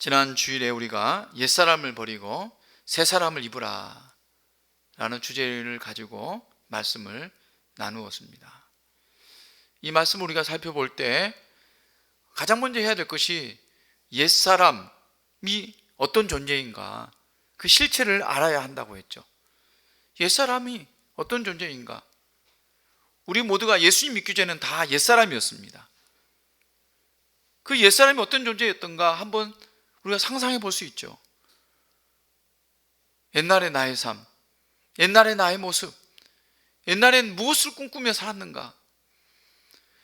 지난 주일에 우리가 옛사람을 버리고 새사람을 입으라 라는 주제를 가지고 말씀을 나누었습니다. 이 말씀을 우리가 살펴볼 때 가장 먼저 해야 될 것이 옛사람이 어떤 존재인가, 그 실체를 알아야 한다고 했죠. 옛사람이 어떤 존재인가? 우리 모두가 예수님 믿기 전에는 다 옛사람이었습니다. 그 옛사람이 어떤 존재였던가 한번 우리가 상상해 볼 수 있죠. 옛날의 나의 삶, 옛날의 나의 모습, 옛날엔 무엇을 꿈꾸며 살았는가?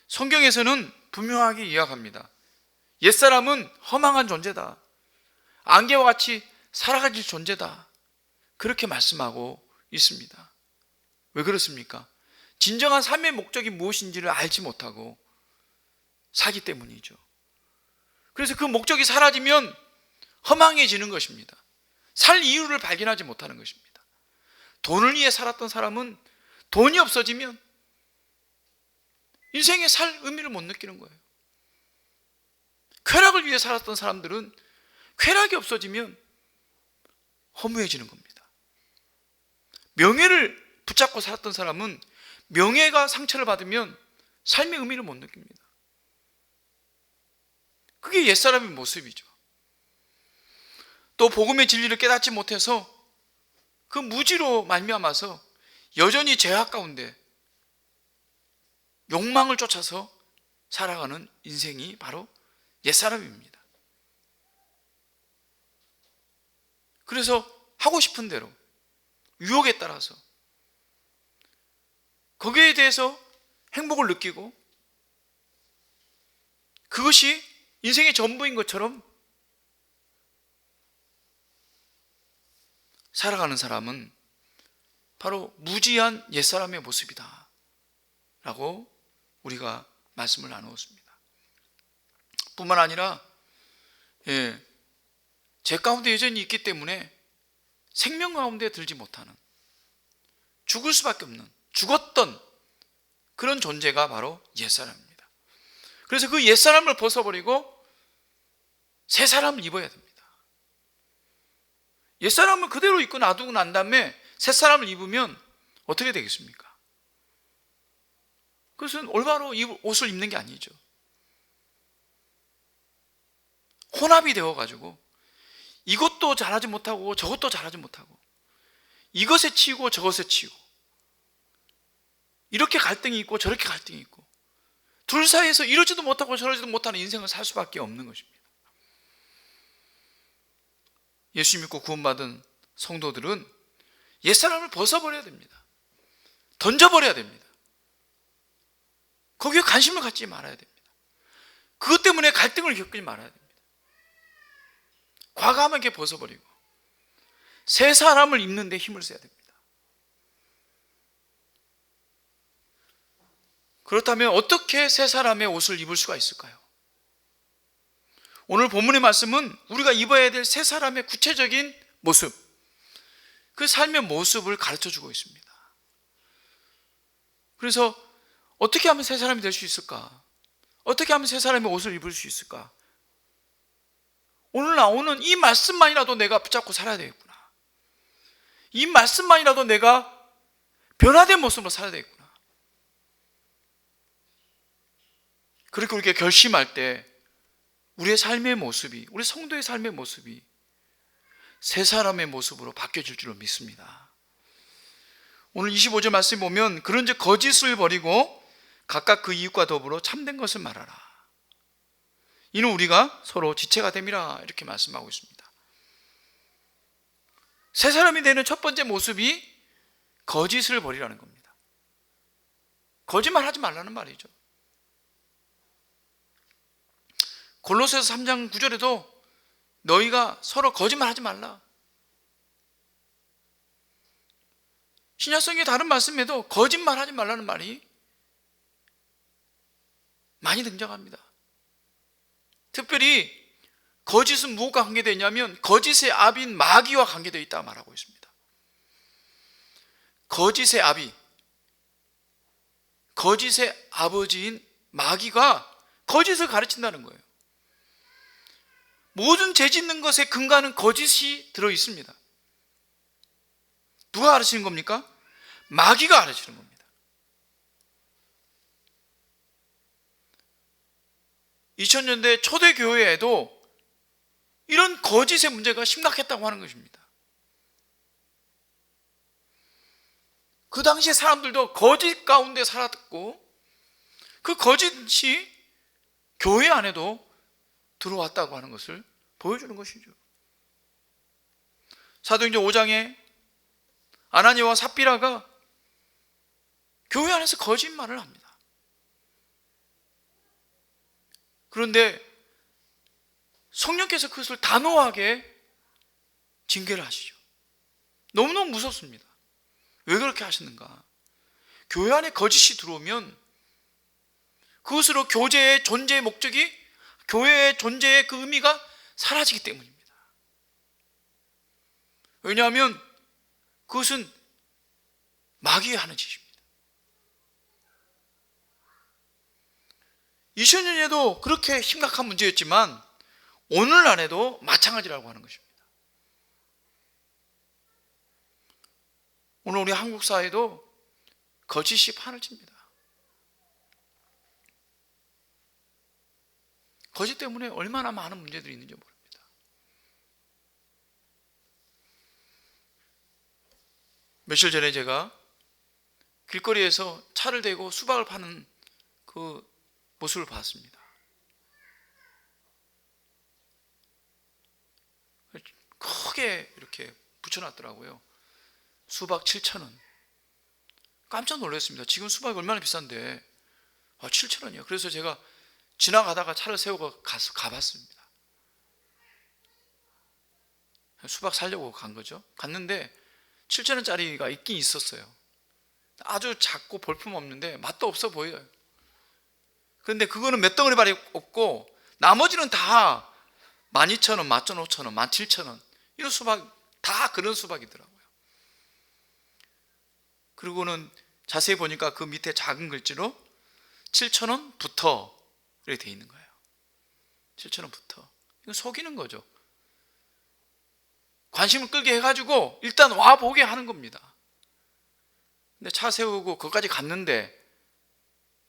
성경에서는 분명하게 이야기합니다. 옛사람은 허망한 존재다, 안개와 같이 살아가질 존재다, 그렇게 말씀하고 있습니다. 왜 그렇습니까? 진정한 삶의 목적이 무엇인지를 알지 못하고 살기 때문이죠. 그래서 그 목적이 사라지면 허망해지는 것입니다. 살 이유를 발견하지 못하는 것입니다. 돈을 위해 살았던 사람은 돈이 없어지면 인생의 살 의미를 못 느끼는 거예요. 쾌락을 위해 살았던 사람들은 쾌락이 없어지면 허무해지는 겁니다. 명예를 붙잡고 살았던 사람은 명예가 상처를 받으면 삶의 의미를 못 느낍니다. 그게 옛사람의 모습이죠. 또 복음의 진리를 깨닫지 못해서 그 무지로 말미암아서 여전히 죄악 가운데 욕망을 쫓아서 살아가는 인생이 바로 옛사람입니다. 그래서 하고 싶은 대로 유혹에 따라서 거기에 대해서 행복을 느끼고 그것이 인생의 전부인 것처럼 살아가는 사람은 바로 무지한 옛사람의 모습이다 라고 우리가 말씀을 나누었습니다. 뿐만 아니라 죄 가운데 여전히 있기 때문에 생명 가운데 들지 못하는, 죽을 수밖에 없는, 죽었던 그런 존재가 바로 옛사람입니다. 그래서 그 옛사람을 벗어버리고 새 사람을 입어야 됩니다. 옛사람을 그대로 입고 놔두고 난 다음에 새 사람을 입으면 어떻게 되겠습니까? 그것은 올바로 옷을 입는 게 아니죠. 혼합이 되어가지고 이것도 잘하지 못하고 저것도 잘하지 못하고 이것에 치이고 저것에 치이고 이렇게 갈등이 있고 저렇게 갈등이 있고 둘 사이에서 이러지도 못하고 저러지도 못하는 인생을 살 수밖에 없는 것입니다. 예수 믿고 구원받은 성도들은 옛사람을 벗어버려야 됩니다. 던져버려야 됩니다. 거기에 관심을 갖지 말아야 됩니다. 그것 때문에 갈등을 겪지 말아야 됩니다. 과감하게 벗어버리고 새 사람을 입는 데 힘을 써야 됩니다. 그렇다면 어떻게 새 사람의 옷을 입을 수가 있을까요? 오늘 본문의 말씀은 우리가 입어야 될 새 사람의 구체적인 모습, 그 삶의 모습을 가르쳐주고 있습니다. 그래서 어떻게 하면 새 사람이 될 수 있을까? 어떻게 하면 새 사람의 옷을 입을 수 있을까? 오늘 나오는 이 말씀만이라도 내가 붙잡고 살아야 되겠구나. 이 말씀만이라도 내가 변화된 모습으로 살아야 되겠구나. 그렇게 우리가 결심할 때 우리의 삶의 모습이, 우리 성도의 삶의 모습이 새 사람의 모습으로 바뀌어질 줄로 믿습니다. 오늘 25절 말씀 보면 그런즉 거짓을 버리고 각각 그 이웃과 더불어 참된 것을 말하라. 이는 우리가 서로 지체가 됨이라 이렇게 말씀하고 있습니다. 새 사람이 되는 첫 번째 모습이 거짓을 버리라는 겁니다. 거짓말 하지 말라는 말이죠. 골로새서 3장 9절에도 너희가 서로 거짓말 하지 말라. 신약성경의 다른 말씀에도 거짓말 하지 말라는 말이 많이 등장합니다. 특별히 거짓은 무엇과 관계되어 있냐면 거짓의 아비인 마귀와 관계되어 있다고 말하고 있습니다. 거짓의 아비, 거짓의 아버지인 마귀가 거짓을 가르친다는 거예요. 모든 죄 짓는 것의 근간은 거짓이 들어 있습니다. 누가 가르치는 겁니까? 마귀가 가르치는 겁니다. 2000년대 초대 교회에도 이런 거짓의 문제가 심각했다고 하는 것입니다. 그 당시에 사람들도 거짓 가운데 살았고 그 거짓이 교회 안에도 들어왔다고 하는 것을 보여주는 것이죠. 사도행전 5장에 아나니아와 삽비라가 교회 안에서 거짓말을 합니다. 그런데 성령께서 그것을 단호하게 징계를 하시죠. 너무너무 무섭습니다. 왜 그렇게 하시는가? 교회 안에 거짓이 들어오면 그것으로 교제의 존재의 목적이, 교회의 존재의 그 의미가 사라지기 때문입니다. 왜냐하면 그것은 마귀가 하는 짓입니다. 2000년에도 그렇게 심각한 문제였지만 오늘날에도 마찬가지라고 하는 것입니다. 오늘 우리 한국 사회도 거짓이 판을 칩니다. 거짓 때문에 얼마나 많은 문제들이 있는지 모릅니다. 며칠 전에 제가 길거리에서 차를 대고 수박을 파는 그 모습을 봤습니다. 크게 이렇게 붙여놨더라고요. 수박 7,000원. 깜짝 놀랐습니다. 지금 수박이 얼마나 비싼데 7,000원이요. 그래서 제가 지나가다가 차를 세우고 가봤습니다. 수박 사려고 간 거죠. 갔는데 7,000원짜리가 있긴 있었어요. 아주 작고 볼품 없는데 맛도 없어 보여요. 그런데 그거는 몇 덩어리밖에 없고 나머지는 다 12,000원, 15,000원, 17,000원 이런 수박, 다 그런 수박이더라고요. 그리고는 자세히 보니까 그 밑에 작은 글씨로 7,000원부터 이렇게 돼 있는 거예요. 7,000원부터. 이거 속이는 거죠. 관심을 끌게 해가지고 일단 와보게 하는 겁니다. 근데 차 세우고 거기까지 갔는데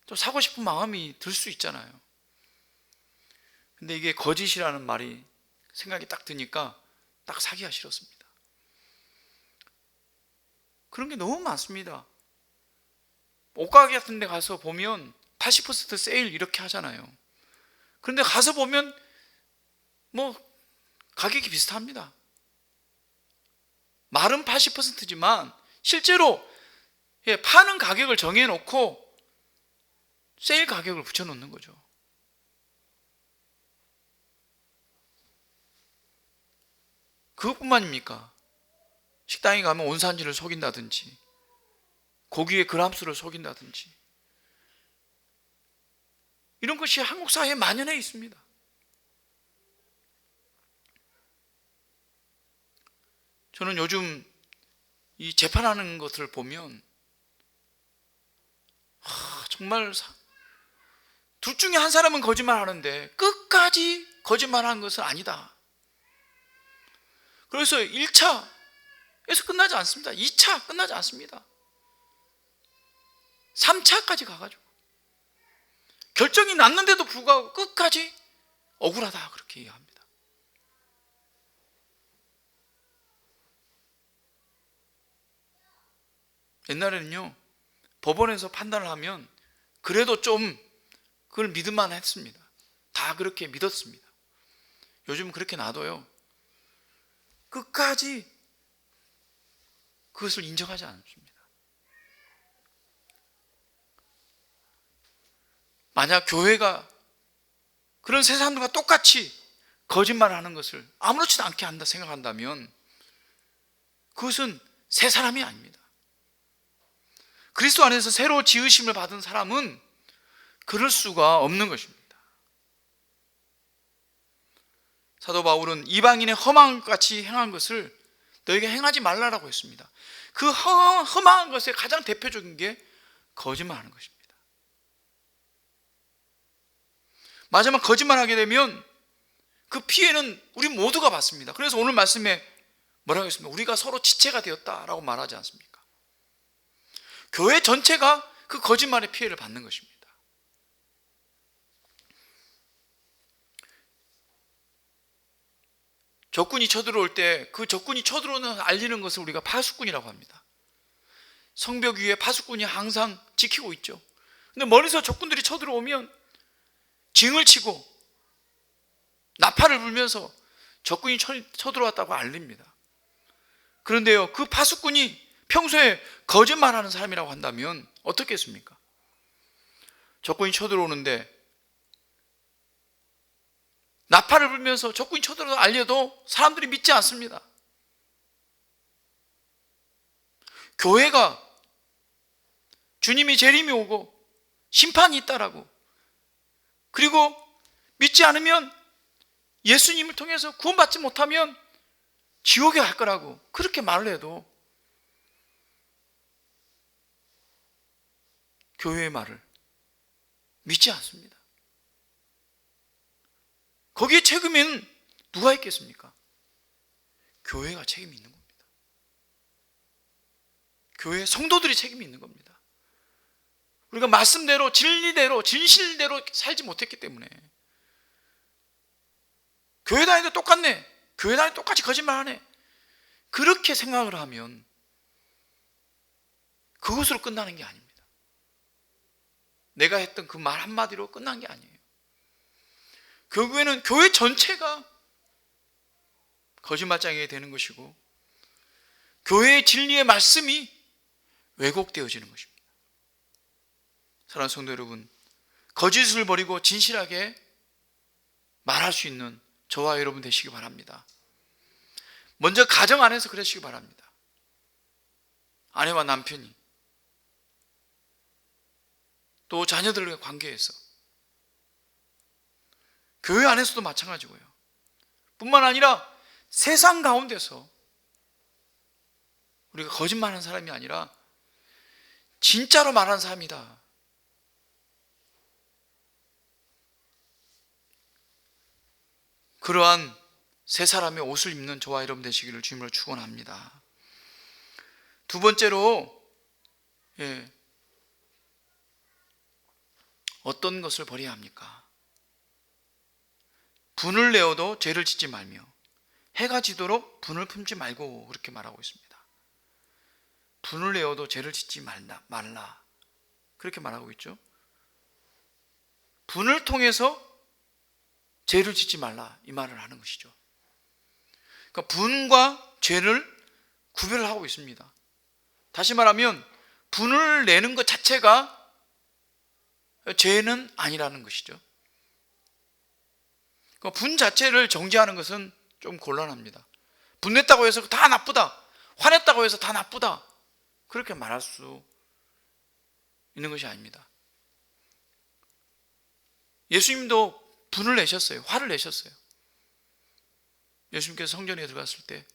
좀 사고 싶은 마음이 들 수 있잖아요. 근데 이게 거짓이라는 말이 생각이 딱 드니까 딱 사기가 싫었습니다. 그런 게 너무 많습니다. 옷가게 같은 데 가서 보면 80% 세일 이렇게 하잖아요. 그런데 가서 보면 뭐 가격이 비슷합니다. 말은 80%지만 실제로 파는 가격을 정해놓고 세일 가격을 붙여놓는 거죠. 그것뿐만입니까? 식당에 가면 온산지를 속인다든지 고기의 그람수를 속인다든지 이런 것이 한국 사회에 만연해 있습니다. 저는 요즘 이 재판하는 것을 보면 정말 둘 중에 한 사람은 거짓말하는데 끝까지 거짓말하는 것은 아니다. 그래서 1차에서 끝나지 않습니다. 2차 끝나지 않습니다. 3차까지 가가지고 결정이 났는데도 불구하고 끝까지 억울하다 그렇게 얘기합니다. 옛날에는요 법원에서 판단을 하면 그래도 좀 그걸 믿을만 했습니다. 다 그렇게 믿었습니다. 요즘은 그렇게 놔둬요. 끝까지 그것을 인정하지 않습니다. 만약 교회가 그런 세 사람들과 똑같이 거짓말을 하는 것을 아무렇지도 않게 한다 생각한다면 그것은 새 사람이 아닙니다. 그리스도 안에서 새로 지으심을 받은 사람은 그럴 수가 없는 것입니다. 사도 바울은 이방인의 험한 것 같이 행한 것을 너에게 행하지 말라라고 했습니다. 그 험한 것의 가장 대표적인 게 거짓말하는 것입니다. 마지막 거짓말하게 되면 그 피해는 우리 모두가 받습니다. 그래서 오늘 말씀에 뭐라고 했습니까? 우리가 서로 지체가 되었다라고 말하지 않습니까? 교회 전체가 그 거짓말의 피해를 받는 것입니다. 적군이 쳐들어올 때 그 적군이 쳐들어오는 알리는 것을 우리가 파수꾼이라고 합니다. 성벽 위에 파수꾼이 항상 지키고 있죠. 근데 멀리서 적군들이 쳐들어오면 징을 치고 나팔을 불면서 적군이 쳐들어왔다고 알립니다. 그런데요, 그 파수꾼이 평소에 거짓말하는 사람이라고 한다면 어떻겠습니까? 적군이 쳐들어오는데 나팔을 불면서 적군이 쳐들어서 알려도 사람들이 믿지 않습니다. 교회가 주님이 재림이 오고 심판이 있다라고, 그리고 믿지 않으면 예수님을 통해서 구원받지 못하면 지옥에 갈 거라고 그렇게 말을 해도 교회의 말을 믿지 않습니다. 거기에 책임은 누가 있겠습니까? 교회가 책임이 있는 겁니다. 교회 성도들이 책임이 있는 겁니다. 우리가 말씀대로, 진리대로, 진실대로 살지 못했기 때문에 교회 다니도 똑같네, 교회 다니도 똑같이 거짓말하네, 그렇게 생각을 하면 그것으로 끝나는 게 아닙니다. 내가 했던 그 말 한마디로 끝난 게 아니에요. 결국에는 교회 전체가 거짓말장애가 되는 것이고 교회의 진리의 말씀이 왜곡되어지는 것입니다. 사랑하는 성도 여러분, 거짓을 버리고 진실하게 말할 수 있는 저와 여러분 되시기 바랍니다. 먼저 가정 안에서 그러시기 바랍니다. 아내와 남편이, 또 자녀들과의 관계에서, 교회 안에서도 마찬가지고요. 뿐만 아니라 세상 가운데서 우리가 거짓말하는 사람이 아니라 진짜로 말하는 사람이다. 그러한 새 사람의 옷을 입는 저와 여러분 되시기를 주님으로 축원합니다. 두 번째로, 어떤 것을 버려야 합니까? 분을 내어도 죄를 짓지 말며 해가 지도록 분을 품지 말고, 그렇게 말하고 있습니다. 분을 내어도 죄를 짓지 말라, 그렇게 말하고 있죠. 분을 통해서 죄를 짓지 말라, 이 말을 하는 것이죠. 그러니까 분과 죄를 구별을 하고 있습니다. 다시 말하면 분을 내는 것 자체가 죄는 아니라는 것이죠. 그러니까 분 자체를 정죄하는 것은 좀 곤란합니다. 분냈다고 해서 다 나쁘다, 화냈다고 해서 다 나쁘다, 그렇게 말할 수 있는 것이 아닙니다. 예수님도 분을 내셨어요. 화를 내셨어요. 예수님께서 성전에 들어갔을 때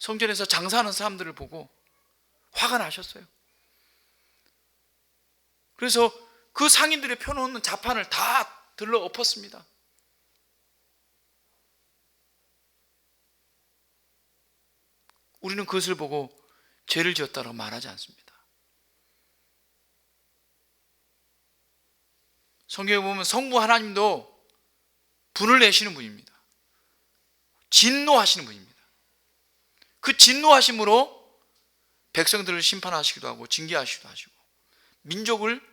성전에서 장사하는 사람들을 보고 화가 나셨어요. 그래서 그 상인들의 펴놓는 자판을 다 들러 엎었습니다. 우리는 그것을 보고 죄를 지었다고 말하지 않습니다. 성경에 보면 성부 하나님도 분을 내시는 분입니다. 진노하시는 분입니다. 그 진노하심으로 백성들을 심판하시기도 하고 징계하시기도 하시고 민족을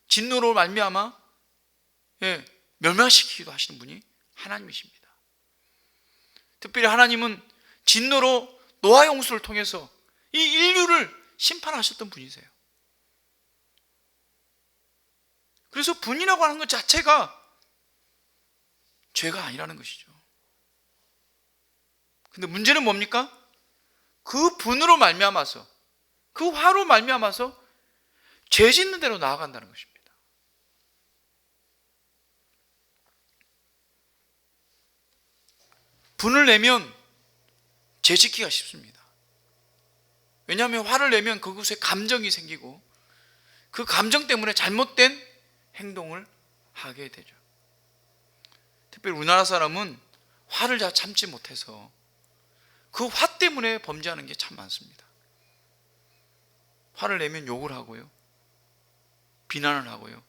진노로 말미암아 멸망시키기도 하시는 분이 하나님이십니다. 특별히 하나님은 진노로 노아 홍수를 통해서 이 인류를 심판하셨던 분이세요. 그래서 분이라고 하는 것 자체가 죄가 아니라는 것이죠. 근데 문제는 뭡니까? 그 분으로 말미암아서, 그 화로 말미암아서 죄 짓는 대로 나아간다는 것입니다. 분을 내면 죄 짓기가 쉽습니다. 왜냐하면 화를 내면 그곳에 감정이 생기고 그 감정 때문에 잘못된 행동을 하게 되죠. 특별히 우리나라 사람은 화를 잘 참지 못해서 그 화 때문에 범죄하는 게 참 많습니다. 화를 내면 욕을 하고요, 비난을 하고요,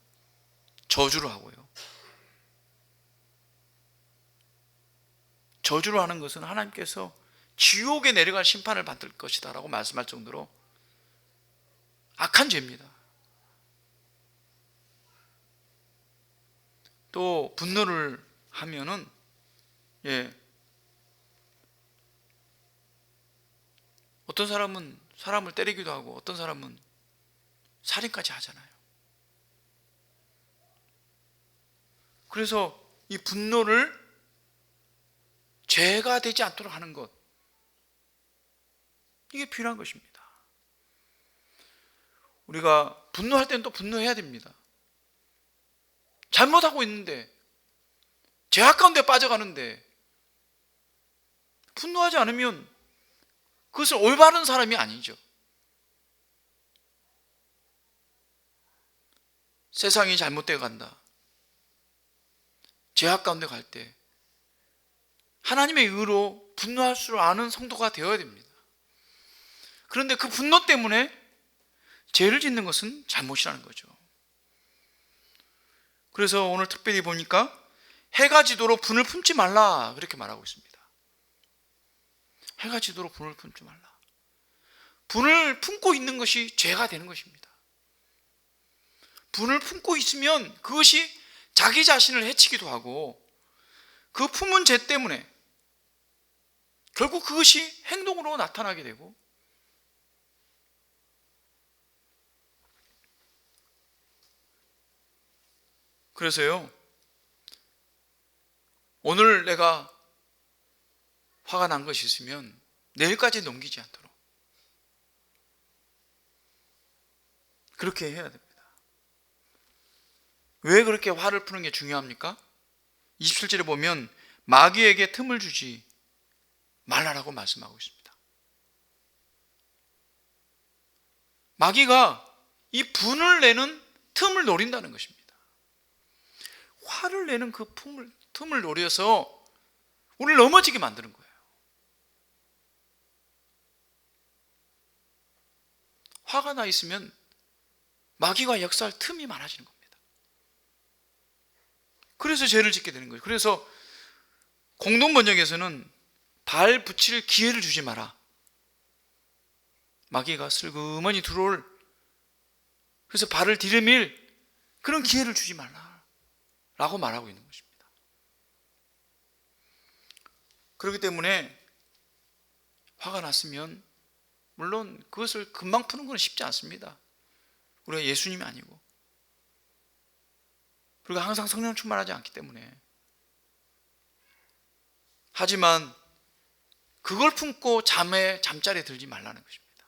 저주를 하고요. 저주를 하는 것은 하나님께서 지옥에 내려갈 심판을 받을 것이다 라고 말씀할 정도로 악한 죄입니다. 또 분노를 하면은 어떤 사람은 사람을 때리기도 하고 어떤 사람은 살인까지 하잖아요. 그래서 이 분노를 죄가 되지 않도록 하는 것, 이게 필요한 것입니다. 우리가 분노할 때는 또 분노해야 됩니다. 잘못하고 있는데, 죄악 가운데 빠져가는데 분노하지 않으면 그것은 올바른 사람이 아니죠. 세상이 잘못되어 간다, 죄악 가운데 갈 때 하나님의 의로 분노할 줄 아는 성도가 되어야 됩니다. 그런데 그 분노 때문에 죄를 짓는 것은 잘못이라는 거죠. 그래서 오늘 특별히 보니까 해가 지도록 분을 품지 말라, 그렇게 말하고 있습니다. 해가 지도록 분을 품지 말라. 분을 품고 있는 것이 죄가 되는 것입니다. 분을 품고 있으면 그것이 자기 자신을 해치기도 하고, 그 품은 죄 때문에 결국 그것이 행동으로 나타나게 되고, 그래서요, 오늘 내가 화가 난 것이 있으면 내일까지 넘기지 않도록 그렇게 해야 됩니다. 왜 그렇게 화를 푸는 게 중요합니까? 27절에 보면 마귀에게 틈을 주지 말라라고 말씀하고 있습니다. 마귀가 이 분을 내는 틈을 노린다는 것입니다. 화를 내는 그 틈을 노려서 우리를 넘어지게 만드는 거예요. 화가 나 있으면 마귀가 역사할 틈이 많아지는 겁니다. 그래서 죄를 짓게 되는 거예요. 그래서 공동번역에서는 발 붙일 기회를 주지 마라. 마귀가 슬그머니 들어올, 그래서 발을 디레밀 그런 기회를 주지 말라 라고 말하고 있는 것입니다. 그렇기 때문에 화가 났으면 물론 그것을 금방 푸는 건 쉽지 않습니다. 우리가 예수님이 아니고, 그리고 항상 성령 충만하지 않기 때문에. 하지만 그걸 품고 잠자리에 들지 말라는 것입니다.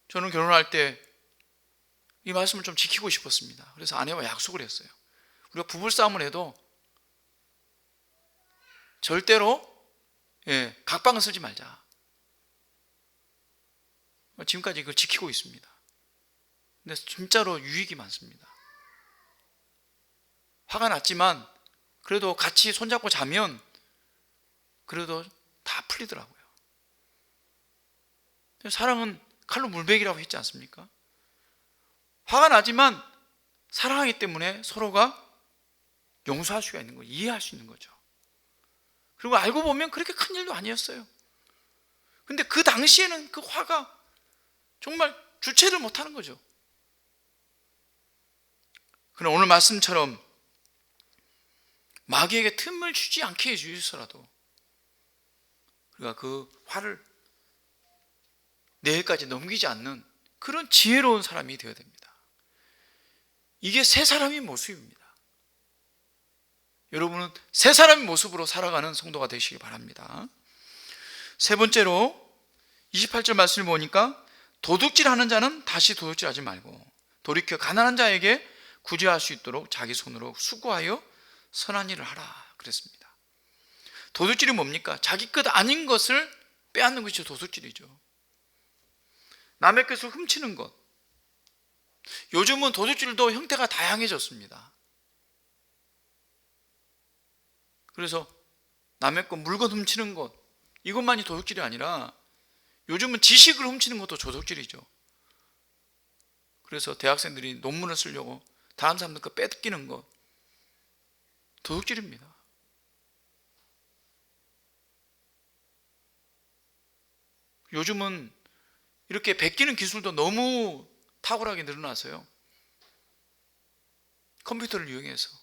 저는 결혼할 때 이 말씀을 좀 지키고 싶었습니다. 그래서 아내와 약속을 했어요. 우리가 부부싸움을 해도 절대로 각방을 쓰지 말자. 지금까지 그걸 지키고 있습니다. 근데 진짜로 유익이 많습니다. 화가 났지만 그래도 같이 손잡고 자면 그래도 다 풀리더라고요. 사랑은 칼로 물베기라고 했지 않습니까? 화가 나지만 사랑하기 때문에 서로가 용서할 수가 있는 거예요. 이해할 수 있는 거죠. 그리고 알고 보면 그렇게 큰 일도 아니었어요. 근데 그 당시에는 그 화가 정말 주체를 못하는 거죠. 그럼 오늘 말씀처럼 마귀에게 틈을 주지 않게 해주셔서라도 우리가 그 화를 내일까지 넘기지 않는 그런 지혜로운 사람이 되어야 됩니다. 이게 새 사람의 모습입니다. 여러분은 새 사람의 모습으로 살아가는 성도가 되시기 바랍니다. 세 번째로 28절 말씀을 보니까 도둑질하는 자는 다시 도둑질하지 말고 돌이켜 가난한 자에게 구제할 수 있도록 자기 손으로 수고하여 선한 일을 하라 그랬습니다. 도둑질이 뭡니까? 자기 것 아닌 것을 빼앗는 것이 도둑질이죠. 남의 것을 훔치는 것. 요즘은 도둑질도 형태가 다양해졌습니다. 그래서 남의 것 물건 훔치는 것, 이것만이 도둑질이 아니라 요즘은 지식을 훔치는 것도 도둑질이죠. 그래서 대학생들이 논문을 쓰려고 다른 사람들 거 뺏기는 것, 도둑질입니다. 요즘은 이렇게 베끼는 기술도 너무 탁월하게 늘어나서요. 컴퓨터를 이용해서,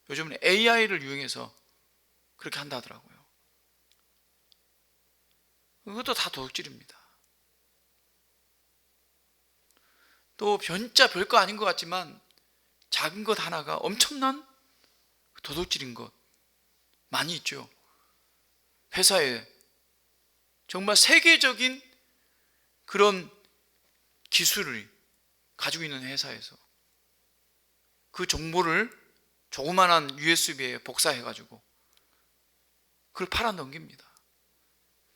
요즘은 AI를 이용해서 그렇게 한다 하더라고요. 그것도 다 도둑질입니다. 또 진짜 별거 아닌 것 같지만 작은 것 하나가 엄청난 도둑질인 것 많이 있죠. 회사에 정말 세계적인 그런 기술을 가지고 있는 회사에서 그 정보를 조그만한 USB에 복사해가지고 그걸 팔아 넘깁니다.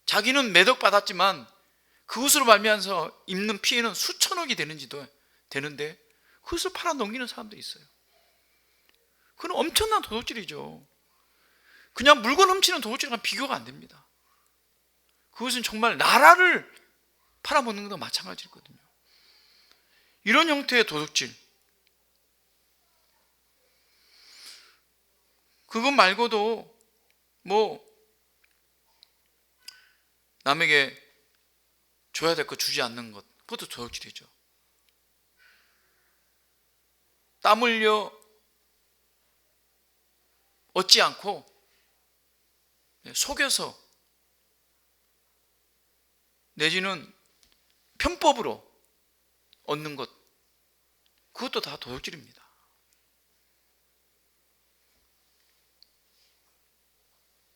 자기는 매덕 받았지만 그것으로 말미암아서 입는 피해는 수천억이 되는데 그것을 팔아 넘기는 사람도 있어요. 그건 엄청난 도둑질이죠. 그냥 물건 훔치는 도둑질과 비교가 안 됩니다. 그것은 정말 나라를 팔아먹는 것도 마찬가지거든요. 이런 형태의 도둑질, 그것 말고도 남에게 줘야 될 거 주지 않는 것, 그것도 도둑질이죠. 땀 흘려 얻지 않고 속여서 내지는 편법으로 얻는 것, 그것도 다 도둑질입니다.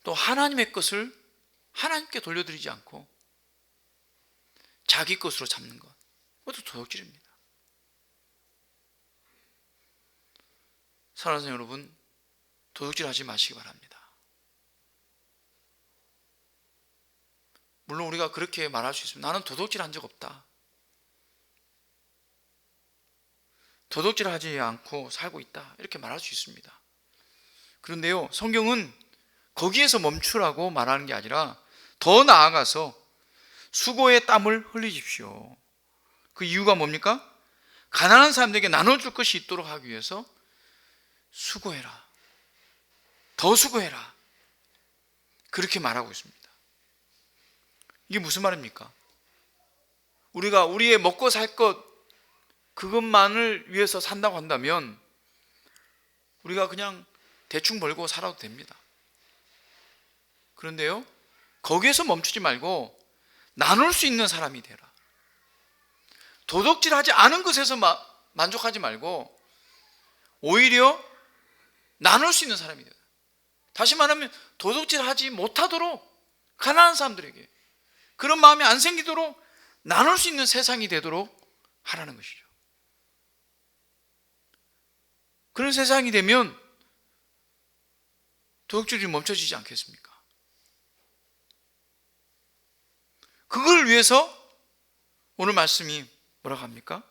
또 하나님의 것을 하나님께 돌려드리지 않고 자기 것으로 잡는 것, 그것도 도둑질입니다. 사랑하는 여러분, 도둑질 하지 마시기 바랍니다. 물론 우리가 그렇게 말할 수 있습니다. 나는 도둑질 한 적 없다. 도둑질 하지 않고 살고 있다. 이렇게 말할 수 있습니다. 그런데요, 성경은 거기에서 멈추라고 말하는 게 아니라 더 나아가서 수고의 땀을 흘리십시오. 그 이유가 뭡니까? 가난한 사람들에게 나눠줄 것이 있도록 하기 위해서 수고해라. 더 수고해라. 그렇게 말하고 있습니다. 이게 무슨 말입니까? 우리가 우리의 먹고 살 것, 그것만을 위해서 산다고 한다면 우리가 그냥 대충 벌고 살아도 됩니다. 그런데요, 거기에서 멈추지 말고 나눌 수 있는 사람이 되라. 도둑질하지 않은 것에서 만족하지 말고 오히려 나눌 수 있는 사람이 되라. 다시 말하면 도둑질하지 못하도록 가난한 사람들에게 그런 마음이 안 생기도록 나눌 수 있는 세상이 되도록 하라는 것이죠. 그런 세상이 되면 도둑질이 멈춰지지 않겠습니까? 그걸 위해서 오늘 말씀이 뭐라고 합니까?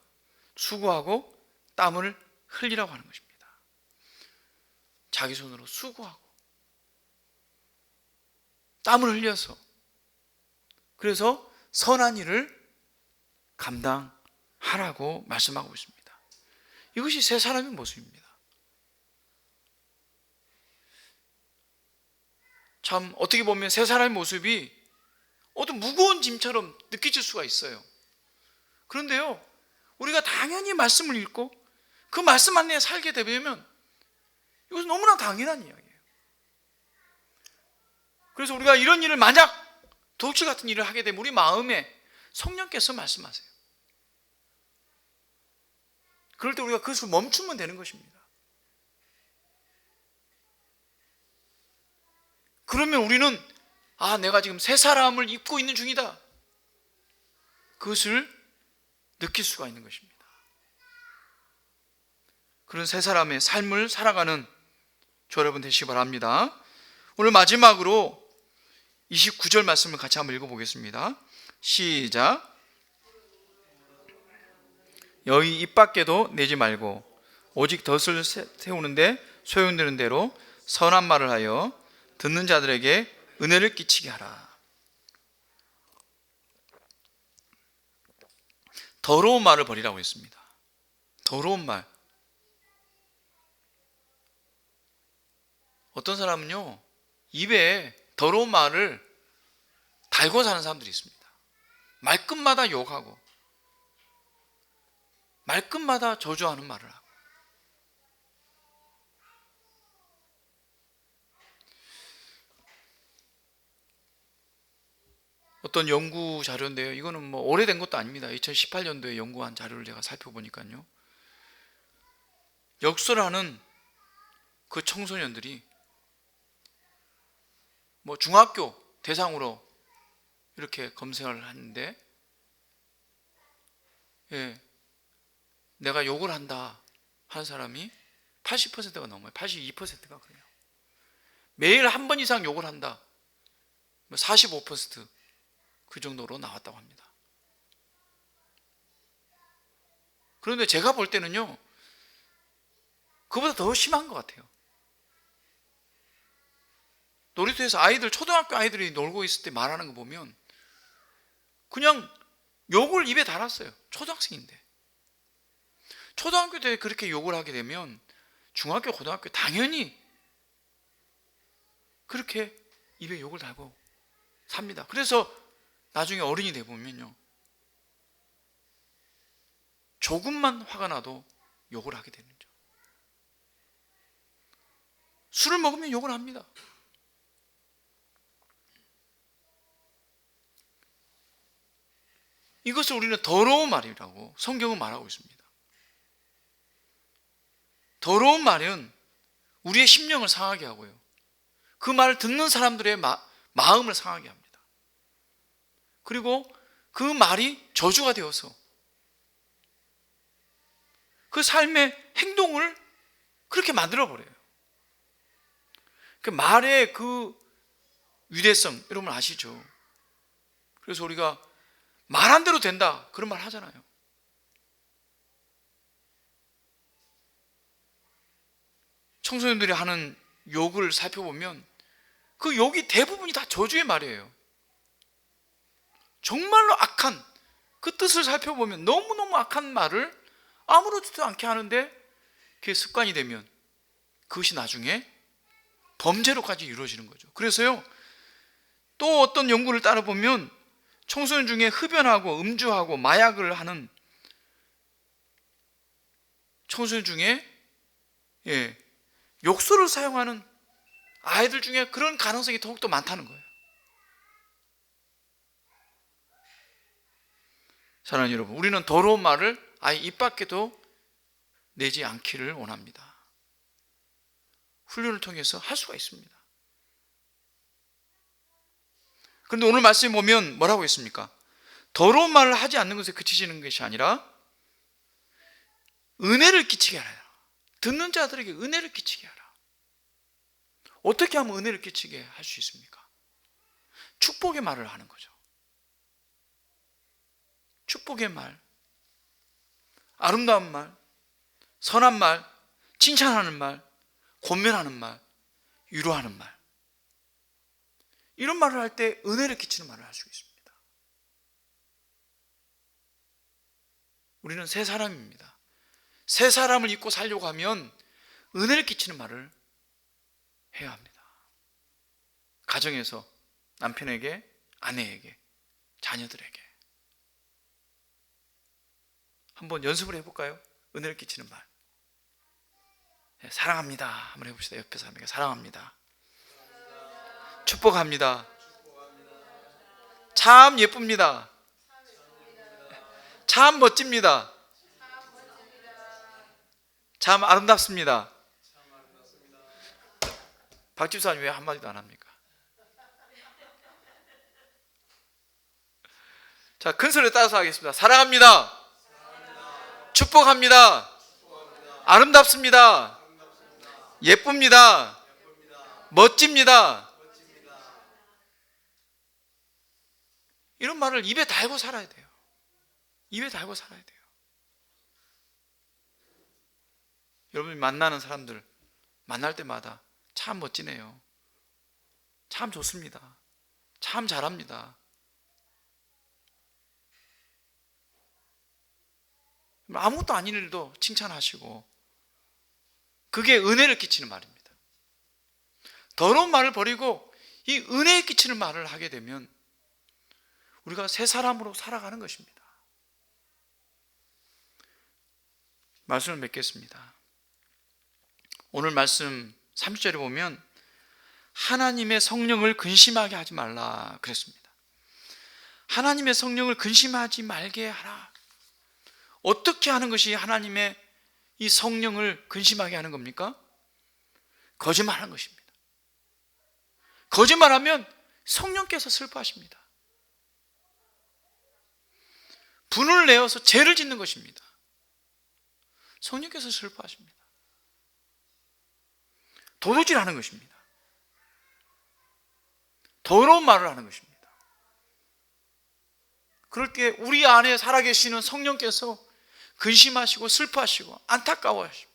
수고하고 땀을 흘리라고 하는 것입니다. 자기 손으로 수고하고 땀을 흘려서, 그래서 선한 일을 감당하라고 말씀하고 있습니다. 이것이 새 사람의 모습입니다. 참 어떻게 보면 새 사람의 모습이 어떤 무거운 짐처럼 느껴질 수가 있어요. 그런데요, 우리가 당연히 말씀을 읽고 그 말씀 안에 살게 되면 이것은 너무나 당연한 이야기예요. 그래서 우리가 이런 일을 만약 도둑질 같은 일을 하게 되면 우리 마음에 성령께서 말씀하세요. 그럴 때 우리가 그것을 멈추면 되는 것입니다. 그러면 우리는 내가 지금 새 사람을 입고 있는 중이다, 그것을 느낄 수가 있는 것입니다. 그런 새 사람의 삶을 살아가는 저 여러분 되시기 바랍니다. 오늘 마지막으로 29절 말씀을 같이 한번 읽어보겠습니다. 시작. 여의 입 밖에도 내지 말고 오직 덫을 세우는데 소용되는 대로 선한 말을 하여 듣는 자들에게 은혜를 끼치게 하라. 더러운 말을 버리라고 했습니다. 더러운 말. 어떤 사람은요, 입에 더러운 말을 달고 사는 사람들이 있습니다. 말끝마다 욕하고 말끝마다 저주하는 말을 하고. 어떤 연구 자료인데요, 이거는 뭐 오래된 것도 아닙니다. 2018년도에 연구한 자료를 제가 살펴보니까요, 역설을 하는 그 청소년들이 뭐 중학교 대상으로 이렇게 검색을 하는데, 예, 내가 욕을 한다 하는 사람이 80%가 넘어요. 82%가 그래요. 매일 한 번 이상 욕을 한다, 45%그 정도로 나왔다고 합니다. 그런데 제가 볼 때는요, 그보다 더 심한 것 같아요. 놀이터에서 아이들, 초등학교 아이들이 놀고 있을 때 말하는 거 보면 그냥 욕을 입에 달았어요. 초등학생인데. 초등학교 때 그렇게 욕을 하게 되면 중학교, 고등학교 당연히 그렇게 입에 욕을 달고 삽니다. 그래서 나중에 어른이 돼 보면요, 조금만 화가 나도 욕을 하게 되는 거죠. 술을 먹으면 욕을 합니다. 이것을 우리는 더러운 말이라고 성경은 말하고 있습니다. 더러운 말은 우리의 심령을 상하게 하고요, 그 말을 듣는 사람들의 마음을 상하게 합니다. 그리고 그 말이 저주가 되어서 그 삶의 행동을 그렇게 만들어버려요. 그 말의 그 위대성, 여러분 아시죠? 그래서 우리가 말한 대로 된다, 그런 말 하잖아요. 청소년들이 하는 욕을 살펴보면 그 욕이 대부분이 다 저주의 말이에요. 정말로 악한, 그 뜻을 살펴보면 너무너무 악한 말을 아무렇지도 않게 하는데, 그게 습관이 되면 그것이 나중에 범죄로까지 이루어지는 거죠. 그래서요, 또 어떤 연구를 따라보면 청소년 중에 흡연하고 음주하고 마약을 하는 청소년 중에, 욕설을 사용하는 아이들 중에 그런 가능성이 더욱더 많다는 거예요. 사랑하는 여러분, 우리는 더러운 말을 아예 입 밖에도 내지 않기를 원합니다. 훈련을 통해서 할 수가 있습니다. 그런데 오늘 말씀에 보면 뭐라고 했습니까? 더러운 말을 하지 않는 것에 그치시는 것이 아니라 은혜를 끼치게 하라. 듣는 자들에게 은혜를 끼치게 하라. 어떻게 하면 은혜를 끼치게 할 수 있습니까? 축복의 말을 하는 거죠. 축복의 말, 아름다운 말, 선한 말, 칭찬하는 말, 권면하는 말, 위로하는 말, 이런 말을 할 때 은혜를 끼치는 말을 할 수 있습니다. 우리는 새 사람입니다. 새 사람을 입고 살려고 하면 은혜를 끼치는 말을 해야 합니다. 가정에서 남편에게, 아내에게, 자녀들에게 한번 연습을 해볼까요? 은혜를 끼치는 말. 사랑합니다 한번 해봅시다. 옆에 사람에게 사랑합니다, 축복합니다, 참 예쁩니다, 참 멋집니다, 참 아름답습니다. 박집사님 왜 한마디도 안 합니까? 자, 큰 소리로 따라서 하겠습니다. 사랑합니다, 축복합니다, 아름답습니다, 예쁩니다, 멋집니다. 이런 말을 입에 달고 살아야 돼요. 입에 달고 살아야 돼요. 여러분이 만나는 사람들 만날 때마다 참 멋지네요, 참 좋습니다. 참 잘합니다. 아무것도 아닌 일도 칭찬하시고, 그게 은혜를 끼치는 말입니다. 더러운 말을 버리고 이 은혜에 끼치는 말을 하게 되면 우리가 새 사람으로 살아가는 것입니다. 말씀을 맺겠습니다. 오늘 말씀 30절에 보면 하나님의 성령을 근심하게 하지 말라 그랬습니다. 하나님의 성령을 근심하지 말게 하라. 어떻게 하는 것이 하나님의 이 성령을 근심하게 하는 겁니까? 거짓말하는 것입니다. 거짓말하면 성령께서 슬퍼하십니다. 분을 내어서 죄를 짓는 것입니다. 성령께서 슬퍼하십니다. 도둑질하는 것입니다. 더러운 말을 하는 것입니다. 그럴 때 우리 안에 살아계시는 성령께서 근심하시고 슬퍼하시고 안타까워하십니다.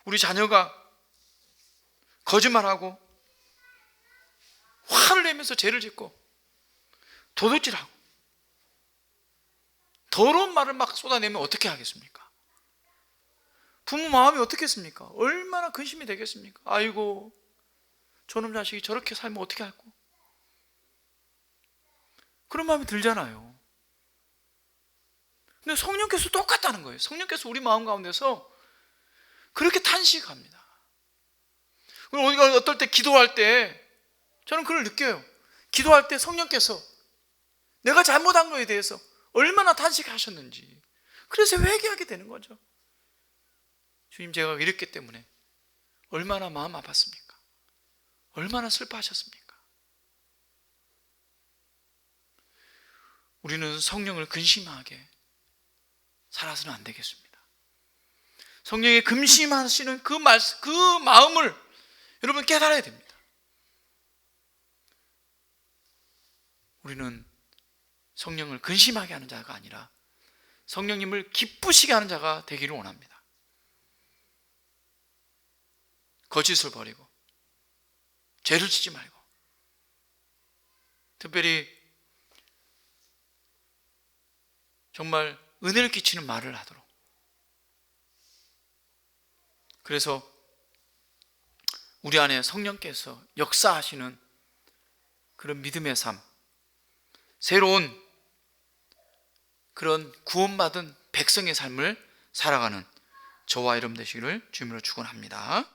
우리 자녀가 거짓말하고 화를 내면서 죄를 짓고 도둑질하고 더러운 말을 막 쏟아내면 어떻게 하겠습니까? 부모 마음이 어떻겠습니까? 얼마나 근심이 되겠습니까? 아이고, 저놈 자식이 저렇게 살면 어떻게 할까? 그런 마음이 들잖아요. 근데 성령께서 똑같다는 거예요. 성령께서 우리 마음 가운데서 그렇게 탄식합니다. 그리고 우리가 어떨 때 기도할 때 저는 그걸 느껴요. 기도할 때 성령께서 내가 잘못한 거에 대해서 얼마나 탄식하셨는지, 그래서 회개하게 되는 거죠. 주님, 제가 이랬기 때문에 얼마나 마음 아팠습니까? 얼마나 슬퍼하셨습니까? 우리는 성령을 근심하게 살아서는 안 되겠습니다. 성령의 근심하시는 그 마음을 여러분 깨달아야 됩니다. 우리는 성령을 근심하게 하는 자가 아니라 성령님을 기쁘시게 하는 자가 되기를 원합니다. 거짓을 버리고 죄를 짓지 말고, 특별히 정말 은혜를 끼치는 말을 하도록, 그래서 우리 안에 성령께서 역사하시는 그런 믿음의 삶, 새로운 그런 구원받은 백성의 삶을 살아가는 저와 여러분 되시기를 주님으로 축원합니다.